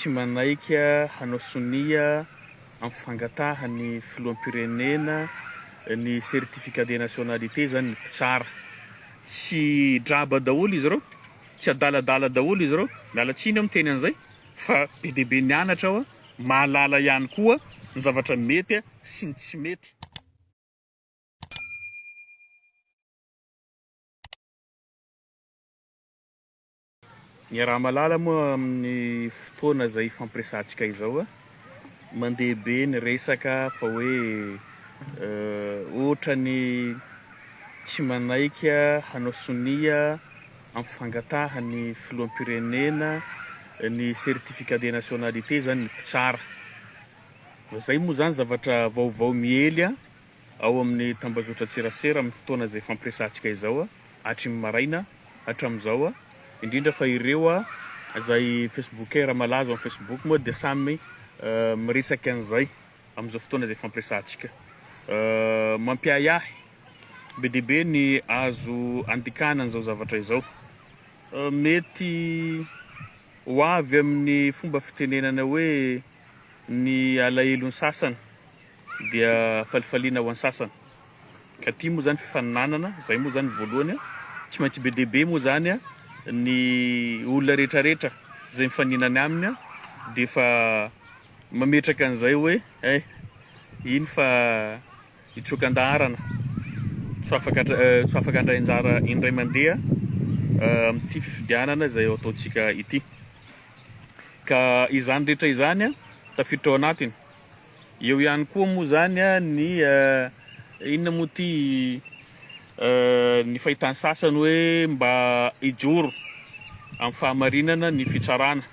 tsy manaiky hanao sonia amin'ny fangatahany filoham-pirenena ny certificat de nationalité zany ny mpitsara. Tsy draba daholo izy reo, tsy adaladala daholo izy reo, miala tsiny amin'ny teny an'izay, fa be dia be nianatra aho, mahalala ihany koa ny zavatra mety sy ny tsy mety. Ny raha malala moa amin'ny fotoana izay fampiresantsika izao mandeha be ny resaka fa hoe ohatra ny tsy manaiky hanao sonia amin'ny fangatahany filoham-pirenena ny certificat de nationalité zany ny mpitsara. Zay moa zany zavatra vaovao miely ao amin'ny tambazotra tserasera amin'ny fotoana izay fampiresantsika izao hatramy maraina hatramin'izao, indrindra fa ireo izay facebookera malazo amin'ny facebook moa dia samy miresaka an'izay amin'izao fotoana izay fampiresantsika. Mampiahiahy be dia be ny azo andikana an'izao zavatra izao. Mety ho avy amin'ny fomba fitenenana hoe ny alahelo ny sasany dia falifaliana ho an'ny sasany. Ka ty moa zany fifaninanana, zay moa zany voalohany, tsy maintsy be dia be moa zany ny olona rehetrarehetra zay mifaninany aminy dia fa mametraka an'izay hoe iny fa hitrokan-daharana tsy afaka handray anjara indray mandeha amin'ity fifidianana izay ataontsika ity. Ka izany rehetra izany tafiditra ao anatiny. Eo ihany koa moa zany ny inona moa ty ny fahitan'ny sasany hoe mba hijoro amin'ny fahamarinana ny fitsarana.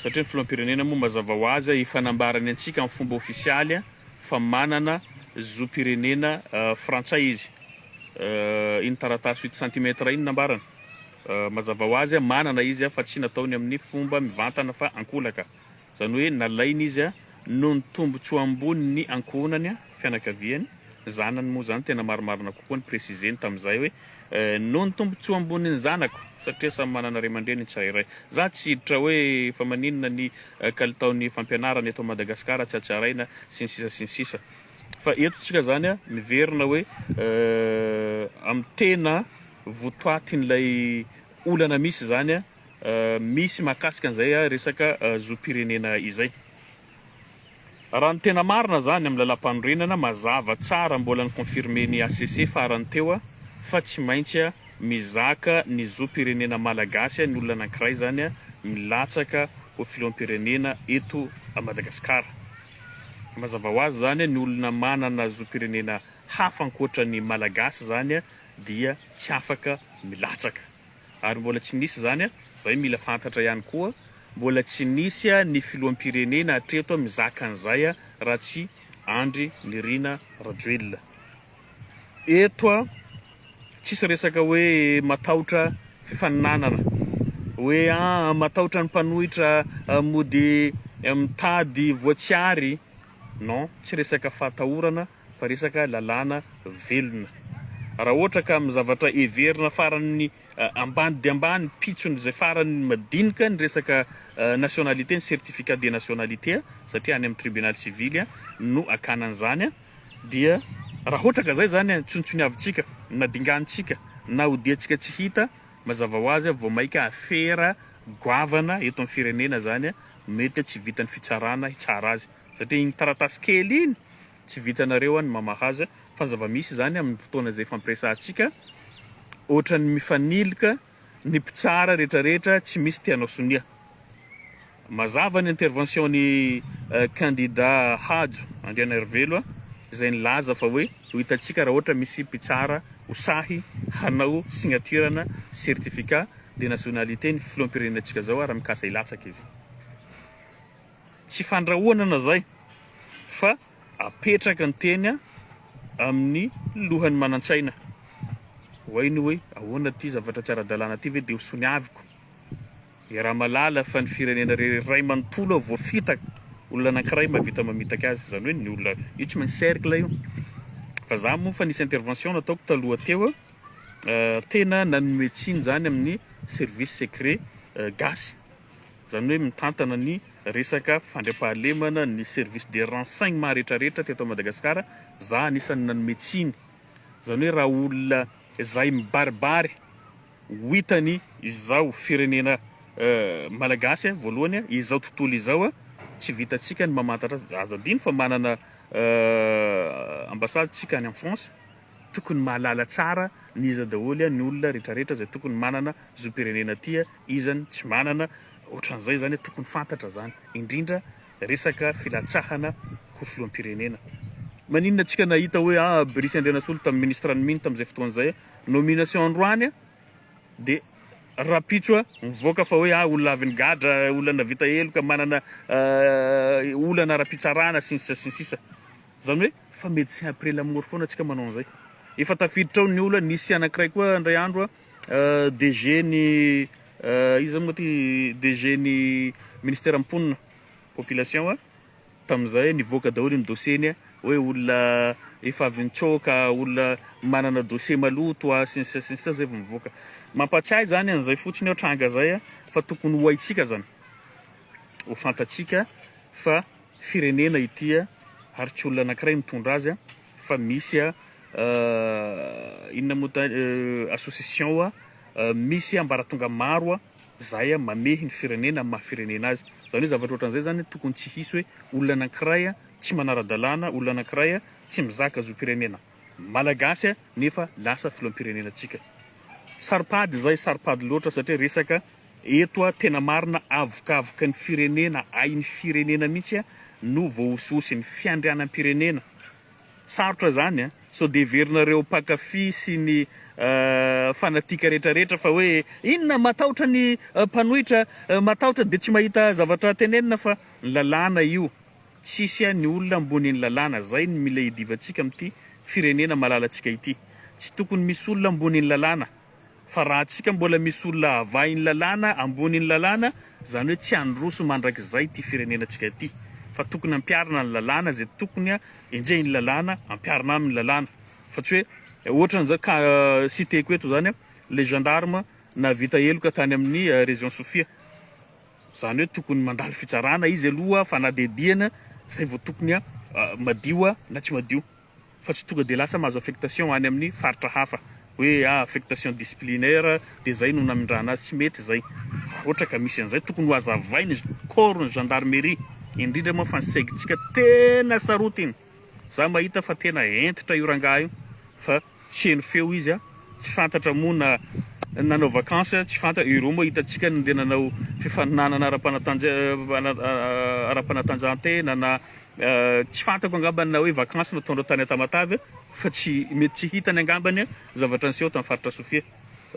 Satria ny filoham-pirenena moa mazava ho azy hifanambarany antsika amin'ny fomba ofisialy fa manana zo-pirenena frantsay izy. Iny taratasy 8 cm iny nambarana. Mazava ho azy manana izy fa tsy nataony amin'ny fomba mivantana fa ankolaka. Zany hoe nalainy izy noho ny tombotsoa ambony ny ankohonany fianakaviany. Zanany moa zany tena marimarina kokoa ny préciseny tamin'izay hoe noho ny tombotsoa ambony ny zanako, satria samy manana ray aman-dreny tsirairay. Za tsy hiditra hoe fa maninona ny kalitaon'ny fampianarana eto Madagascar tsy hatsaraina sy ny sisa. Fa eto tsika zany miverina hoe amin'ny tena votoatin'ilay olana misy zany misy mahakasika an'izay resaka zo-pirenena izay. Raha ny tena marina zany amin'ny lalam-panorenana mazava tsara mbola ny confirme ny ACC farany teo fa tsy maintsy mizaka ny zo-pirenena malagasy ny olona anankiray zany milatsaka ho filoham-pirenena eto a Madagascar. Mazava ho azy zany ny olona manana zo-pirenena hafa ankoatra ny malagasy zany dia tsy afaka milatsaka. Ary mbola tsy nisy zany, zay mila fantatra ihany koa, mbola tsy nisy ny filoham-pirenena hatreto mizaka an'izay raha tsy Andry Rajoelina. Eto tsisy resaka hoe matahotra fifaninanana, hoe matahotra ny mpanohitra mody mitady voatsiary. Non, tsy resaka fahatahorana fa resaka lalàna velona. Raha ohatra ka amin'ny zavatra heverina farany ambany dia ambany pitsony izay farany madinika ny resaka nationalité ny certificat de nationalité satria any amin'ny tribunal civil no akanan'izany dia raha ohatra ka zay zany tsontsoniavintsika na dingantsika na odiantsika tsy hita, mazava ho azy vao maika afera goavana eto amin'ny firenena zany mety tsy vitan'ny fitsarana hitsara azy satria iny taratasy kely iny tsy vitanareo ny mamahaza. Fa zava-misy zany amin'ny fotoana izay fampiresantsika ohatra ny mifanilika ny mpitsara rehetrarehetra tsy misy tianao sonia. Mazava ny intervention ny candidat Hajo Andry Rajoelina izay nilaza fa hoe ho hitantsika raha ohatra misy mpitsara hosahy hanao signaturana certificat de nationalité ny filoham-pirenenantsika zao raha mikasa hilatsaka izy. Tsy fandrahoana na zay fa apetraka ny teny amin'ny lohany manan-tsaina. Hoainy hoe ahoana ty zavatra tsy ara-dalàna ty ve dia ho soniaviko. Raha malala fa ny firenena ray manontolo voafitaka olona anankiray mahavita mamitaka azy. Zany hoe ny olona io tsy maintsy cercle io. Fa za moa fa nisy intervention nataoko taloha teo tena nanome tsiny zany amin'ny service secret Gasy zany hoe mitantana ny resaka fandriampahalemana ny service de renseignement rehetrarehetra teto Madagascar. Za anisany nanome tsiny zany hoe raha olona izay mibaribary ho hitany izao firenena malagasy voalohany izao tontolo izao tsy vitantsika ny mamantatra azo adino fa manana ambassade tsika any France tokony mahalala tsara ny iza daholy ny olona rehetrarehetra zay tokony manana zo-pirenena ty izany tsy manana ohatran'izay zany tokony fantatra zany indrindra resaka filatsahana ho filoham-pirenena. Maninona tsika nahita hoe Brice Andrianasolo tamin'ny ministra ny miny tamin'izay fotoan'izay nomination androany de rapitro mivoaka fa hoe olona avy gadra olona navita heloka manana olana rapitsarana sy ny sisa zany hoe fa médecin après la mort foana tsika manao an'izay. Efa tafiditra ao ny olona nisy anankiray koa andray andro DG ny izy moa ty DG ny ministère amponina population tamin'izay nivoaka daholo ny dossier-ny hoe olona efa avy nitsoka olona manana dossier maloto sy ny sisa zay mivoaka. Mampatsiahy zany an'izay fotsiny tranga zay fa tokony ho haitsika zany ho fantatsika fa firenena ity ary tsy olona anankiray mitondra azy fa misy inona moa association misy ambaratonga maro zay mamehy ny firenena amin'ny maha-firenena azy. Zany hoe zavatra ohatran'izay zany tokony tsy hisy hoe olona anankiray tsy manara-dalàna olona anankiray tsy mizaka zo-pirenena malagasy nefa lasa filoham-pirenenantsika. Saripady zay saripady loatra satria resaka eto tena marina avokavoka ny firenena ain'ny firenena mihitsy no voahososy ny fiandrianam-pirenena. Sarotra zany so deverinareo pakafy sy ny fanatika rehetrarehetra fa hoe inona matahotra ny mpanohitra matahotra de tsy mahita zavatra tenenina fa lalàna io tsisy ny olona ambony ny lalàna zay ny mila hidivantsika amin'ity firenena malalatsika ity. Tsy tokony misy olona ambony ny lalàna fa raha tsika mbola misy olona avay ny lalàna ambony ny lalàna zany hoe tsy androso mandrakizay ty firenenantsika ity fa tokony ampiarina ny lalàna zay tokony enjehiny lalàna ampiarina amin'ny lalàna fa tsy hoe ohatran'izao citeko eto zany les gendarmes navita heloka tany amin'ny région Sofia zany hoe tokony mandalo fitsarana izy aloha fanadediana zay vao tokony madio na tsy madio fa tsy tonga de lasa mahazo affectation any amin'ny faritra hafa hoe affectation disciplinaire de zay no namindrana azy tsy mety zay. Ohatra ka misy an'izay tokony ho azavainy corps ny gendarmerie indrindra moa fa ny saigitsika tena sarotiny za mahita fa tena entitra io rangaha io fa tsy heno feo izy tsy fantatra moa na nanao vacances tsy fantatra ireo moa hitatsika nde nanao fifaninanana ara-panatanjahantena na tsy fantako angambany na hoe vacances natondra tany Tamatavy fa tsy mety tsy hitany angambany zavatra niseho tamin'ny faritra Sofia.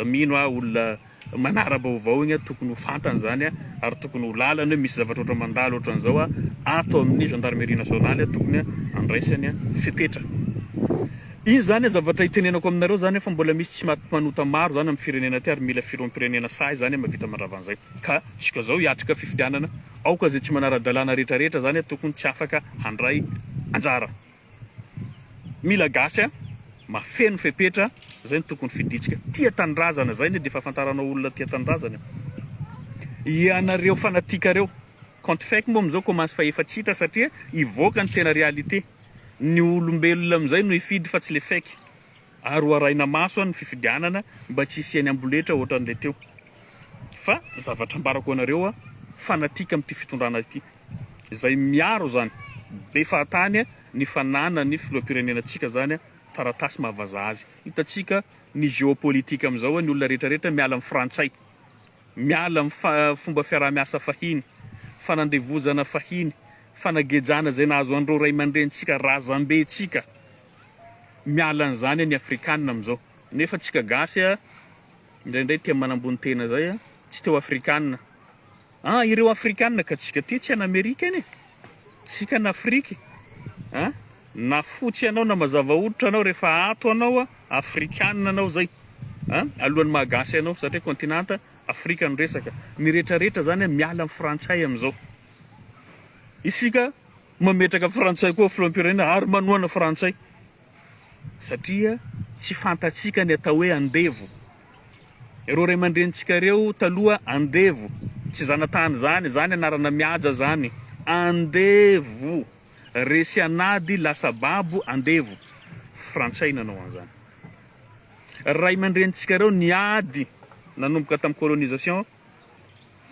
Mino olona manara-baovao igny tokony ho fantany zany ary tokony ho lalany hoe misy zavatra ohatran mandalo ohatran'izao ato amin'ny gendarmerie nationale tokony andraisany fepetra. Izy zany zavatra itenenako aminareo zany fa mbola misy tsy manota maro zany amin'ny firenena ty ary mila filoham-pirenena sahy zany mavita mandravan'izay ka tsika zao hiatrika fifidianana aoka zay tsy manara-dalàna rehetrarehetra zany tokony tsy afaka handray anjara. Mila gasy mafeno fepetra zay ny tokony fiditsika tia tanindrazana zay de fa fantaranao olona tia tanindrazana ianareo fanatikareo compte fake moa amizao commence fa efa tsita satria ivoaka ny tena réalité ny olombelona amizay no ifidy fa tsy le fake ary hoaraina maso ny fifidianana mba tsy hisiany amboletra ohatran'le teo fa zavatra ambarako anareo fanatika amin'ity fitondrana ity zay miaro zany de fahatany ny fanana ny filoham-pirenenantsika zany taratasy mahavaza azy. Hitatsika ny géopolitika amizao ny olona rehetrarehetra miala amin'ny frantsay miala amin'ny fomba fiaraha-miasa fahiny fanandevozana fahiny fanagejana zay nahazo andreo ray aman-drenitsika razambetsika miala an'izany ny afrikanina amizao nefa tsika gasy indraindray tia manambony tena zay tsy teo afrikanina ireo afrikanina ka tsika ty tsy an'Amerika eny tsika na Afrika na fotsy anao na mazava hoditra anao rehefa ato anao afrikanina anao zay alohan'ny mahagasy anao satria kontinanta Afrika no resaka ny rehetrarehetra zany miala amin'ny frantsay amizao isika mametraka frantsay koa filoham-pirenena ary manohana frantsay satria tsy fantatsika ny atao hoe andevo ireo ray aman-drenitsika reo taloha andevo tsy zanatany zany anarana mihaja zany. Andevo resy anady lasa babo andevo frantsay nanao an'izany. Ray aman-drenitsika reo niady nanomboka tamin'ny colonisation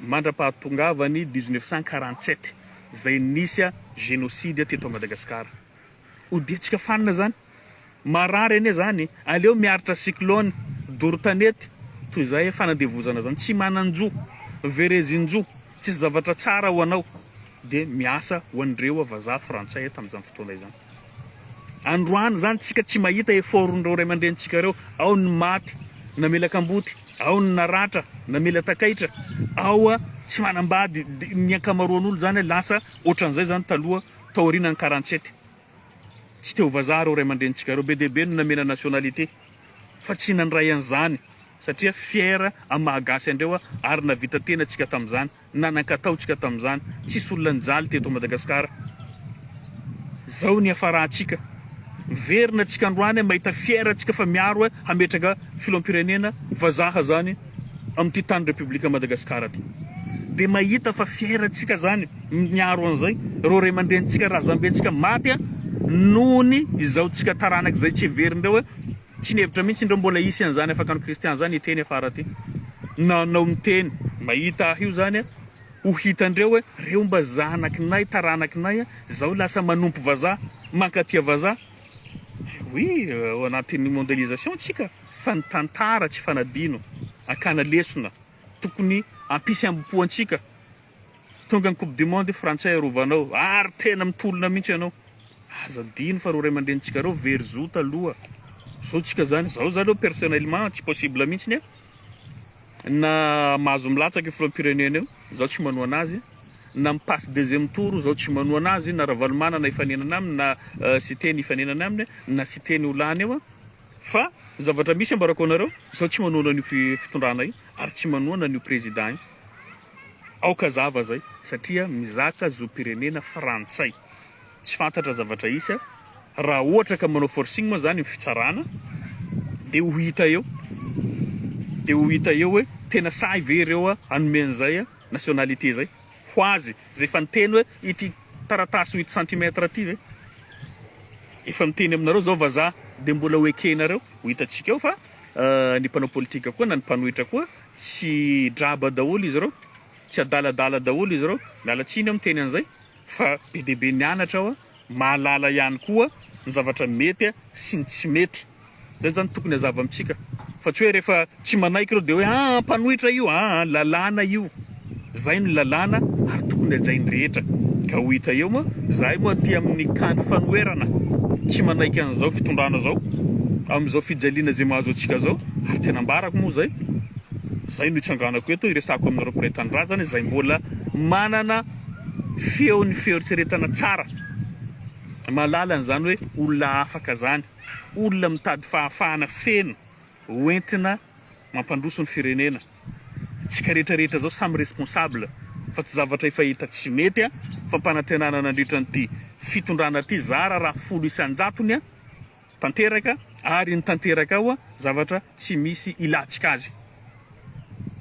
mandra-pahatongavany 1947 zay nisy génocide teto Madagascar. Oditsika fanina zany marary ene zany aleo miaritra cyclone dorotanety toy zay fanandevozana zany tsy mananjo verezinjo tsisy zavatra tsara ho anao de miasa ho andreo vazaha frantsay tamin'izany fotoana izany. Androany zany tsika tsy mahita effortndreo ray aman-drenitsika reo, ao ny maty namela kamboty, ao ny naratra namela takaitra, ao tsy manambady ny ankamaroan'olo zany lasa ohatran'izay zany taloha taorianany 47. Tsy teo vazaha reo ray aman-drenitsika reo be deaibe no namena nationalité fa tsy nandray an'izany satria fiera amin'ny Malagasy andreo ary navita tena tsika tamin'izany, nanan-katao tsika tamin'izany, tsisy olona nijaly teto Madagascar. Zao ny afarahantsika. Verina tsika androany mahita fiera tsika fa miaro hametraka filoham-pirenena vazaha zany amin'ity tany Republika Madagascar ty. De mahita fa fiera tsika zany miaro an'izay reo ray aman-drenitsika razambentsika maty nony izao tsika taranaka zay tsy verindreo tsy nevitra mihitsy ndreo mbola isy an'izany afaka ny kristian zany iteny afara ty. Nanao miteny mahita io zany ho hitandreo reo mba zanakinay taranakinay zao lasa manompo vazaha mankatia vazaha. Oui, ao anatin'ny mondialisation tsika fa ny tantara tsy fanadino akana lesona tokony ampisy ambopoantsika. Tonga ny coupe du monde frantsay arovanao ary tena mitolona mihitsy ianao. Aza dino fa reo ray aman-drenitsika reo verzo taloha. Zao tsika zany zao zany personnellement tsy possible mihitsy na mahazo milatsaka filoham-pirenena eo zao tsy manoa anazy, na mipasse deuxième tour zao tsy manoa anazy, na Ravalomana ifanenana aminy, na cité ifanenana aminy, na cité olany eo fa zavatra misy ambarako anareo zao tsy manoana an'io fitondrana io ary tsy manoana an'io président io. Aoka zava zay satria mizaka zo-pirenena frantsay. Tsy fantatra zavatra isa raha ohatra ka manao forcing moa zany fitsarana de ho hita eo hoe tena say ve reo anome an'izay nationalité zay ho azy zay fa niteny hoe ity taratasy 8 cm ty ve efa miteny aminareo zao vazaha de mbola hoekenareo ho hitatsika eo fa ny mpanao politika koa na ny mpanohitra koa tsy draba daholo izy reo, tsy adaladala daholo izy reo, mialatsiny aho miteny an'izay fa be deaibe nianatra aho mahalala ihany koa ny zavatra mety sy ny tsy mety. Zay zany tokony hazava amintsika fa tsy hoe rehefa tsy manaiky reo de hoe mpanohitra io lalàna io. Zay ny lalàna ary tokony hajainy rehetra ka ho hita eo moa zahay moa ty amin'ny kany fanoerana tsy manaiky an'izao fitondrana zao amin'izao fijaliana zay mahazo antsika zao ary tena ambarako moa zay no itsanganako eto iresako aminareo mpiray-tanindrazana zay mbola manana feon'ny fieritseretana tsara malala an'izany hoe olona afaka zany, olona mitady fahafahana feno hoentina mampandroso ny firenena. Tsika rehetrarehetra zao samy responsable fa tsy zavatra efa hita tsy mety fampanantenana nandritra nyty fitondrana ty zara raha 10 isan-jatony tanteraka ary ny tanteraka ao zavatra tsy misy ilatsika azy.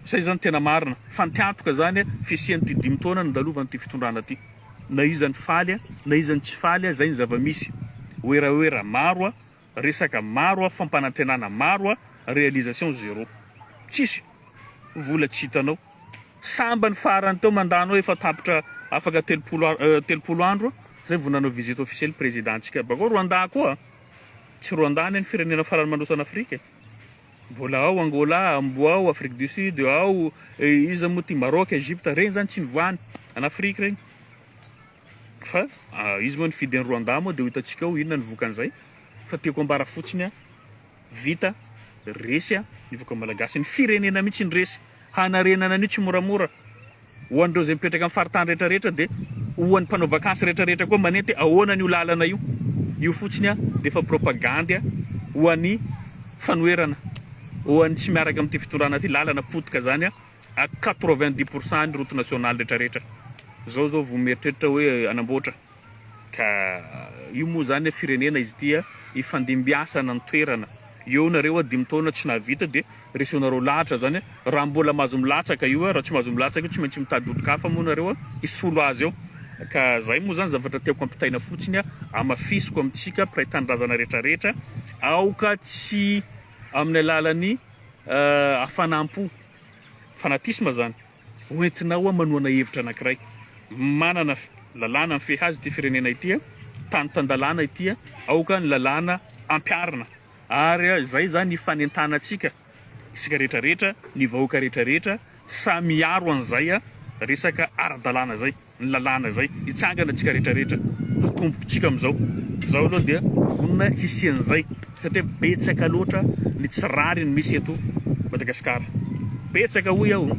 Zay zany tena marina fantiantoka zany fisiany ty 5 taona nandalovan'ny ty fitondrana ty. Na izany faly na izany tsy faly zay ny zava-misy. Oera maro resaka maro fampanantenana maro réalisation zéro. Tsisy vola tsy hitanao. Samba ny farany teo mandano efa tapitra afaka 30 andro zay vao nanao visite officielle présidentsika. Bakao Rwanda koa tsy Rwanda ny firenena farany mandroso an'Afrika. Mbola ao Angola, mbola ao Afrique du Sud, ao iza moa ty Maroc, Egypte, regny zany tsy nivoany an'Afrika regny. Fa izy moa nifidy ny Rwanda moa de ho hitatsika ao inona nivoaka an'izay fa tiako ambara fotsiny vita resy nivoaka malagasy ny firenena mihitsy ny resy hanarenana an'io tsy moramora ho andreo zay mipetraka amin'ny faritany rehetrarehetra de ho an'ny mpanao vakansy rehetrarehetra koa manenty ahoana n'io lalana io fotsiny de efa propagandy ho an'ny fanoerana ho an'ny tsy miaraka amin'ity fitondrana ty lalana potika zany a 90% ny route nationale rehetrarehetra. Zao vao mieritreritra hoe anamboatra ka io moa zany firenena izy ity ifandimbiasana ny toerana eo nareo 5 taona tsy nahavita de resaonareo lahatra zany raha mbola mahazo milatsaka io raha tsy mahazo milatsaka io tsy maintsy mitady olo-kafa moa nareo isolo azy eo ka zay moa zany zavatra tiako ampitaina fotsiny amafisiko amintsika mpiray tanindrazana rehetrarehetra aoka tsy amin'ny alalan'ny afanampo fanatisma zany hoentinao manoana hevitra anankiray manana lalàna mifehy azy ty firenena ity tany-tandalàna ity aoka ny lalàna ampiarina ary zay zany fanentanantsika isika rehetrarehetra ny vahoaka rehetrarehetra samiaro an'izay resaka ara-dalàna zay ny lalàna zay hitsangana antsika rehetrarehetra tombokontsika am'izao zao aloha dia vonina hisian'izay satria betsaka loatra ny tsirary ny misy eto Madagascar betsaka hoy aho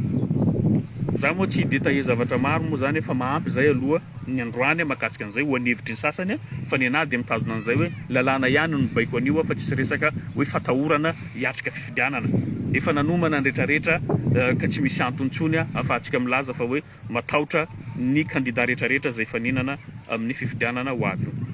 za moa tsy détaillé zavatra maro moa zany efa mahampy zay aloha ny androany mahakasika an'izay ho anevitry ny sasany fa ny anahy dia mitazona an'izay hoe lalàna ihany no baiko anio fa tsisy resaka hoe fatahorana hiatrika fifidianana efa nanomana ny rehetrarehetra ka tsy misy antontsony afahantsika milaza fa hoe matahotra ny candidat rehetrarehetra zay faninana amin'ny fifidianana ho avy